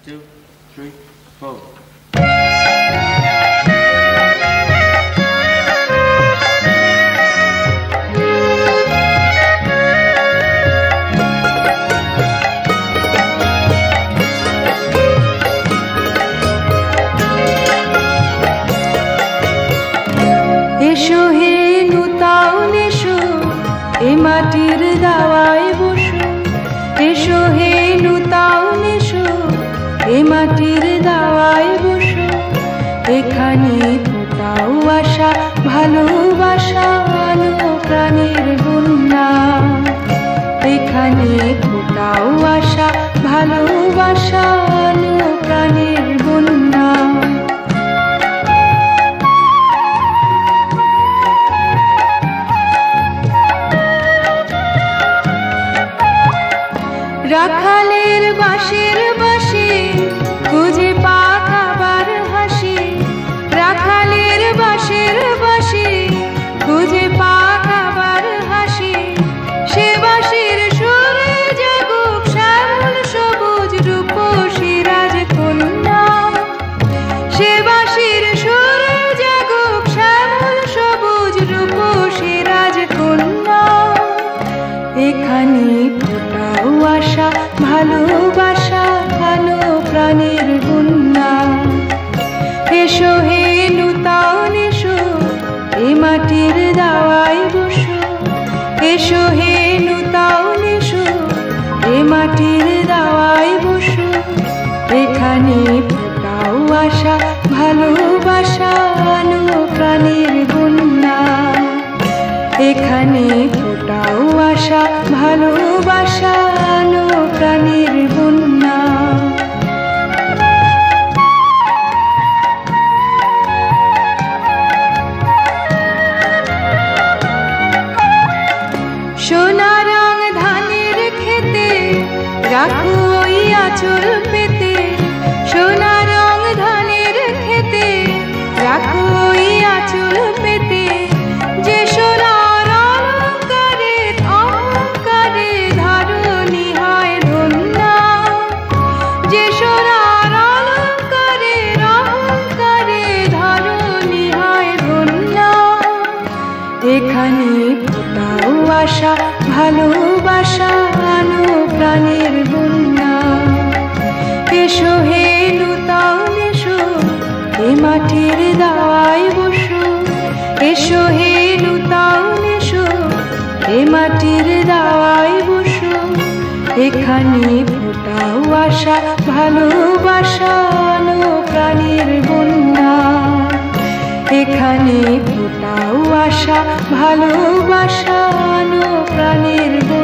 2, 3, 4. এসো হে নূতন এসো এ মাটির দাওয়ায় বসো, এসো হে নূতন এসো এ মাটির দাওয়ায় বসো। এখানে ফোটাও আশা ভালোবাসা আলো প্রাণের বন্যা, এখানে ফোটাও আশা ভালোবাসা আলো প্রাণের বন্যা। রাখালের বাঁশের বাঁশি খুঁজে পাকাবার হাসি, রাখালের বাঁশের বাঁশি খুঁজে পাকাবার হাসি। সে বাঁশির সুরে জাগুক শ্যামল সবুজ রূপসী রাজকন্যা, সে বাঁশির সুরে জাগুক শ্যামল সবুজ রূপসী রাজকন্যা। এখানে ফোটাও আশা ভালোবাসা ভালো প্রাণের বন্যা। এসো হে নূতন এসো এ মাটির দাওয়ায় বসো, এসো হে নূতন এসো এ মাটির দাওয়ায় বসো। এখানে ফোটাও আশা ভালোবাসা আলো প্রাণের বন্যা, এখানে ফোটাও আশা ভালোবাসা আলো প্রাণের বন্যা। সোনা রং ধানের খেতে রাখো ওই আঁচল পেতে, সোনা রং ধানের খেতে রাখো ওই আঁচল পেতে। যে সোনার অলঙ্কারে অহংকারে ধারণী হয় ধন্যা, যে সোনার অলঙ্কারে অহংকারে ধারণী হয় ধন্যা। এখানে ফোটাও আশা ভালোবাসা আলো প্রাণের বন্যা। এসো হে নূতন এসো এ মাটির দাওয়ায় বসো, এসো হে নূতন এসো এ মাটির দাওয়ায় বসো। এখানে ফোটাও আশা ভালোবাসা আলো প্রাণের বন্যা, এখানে ফোটাও আশা ভালোবাসা আলো প্রাণের বন্যা।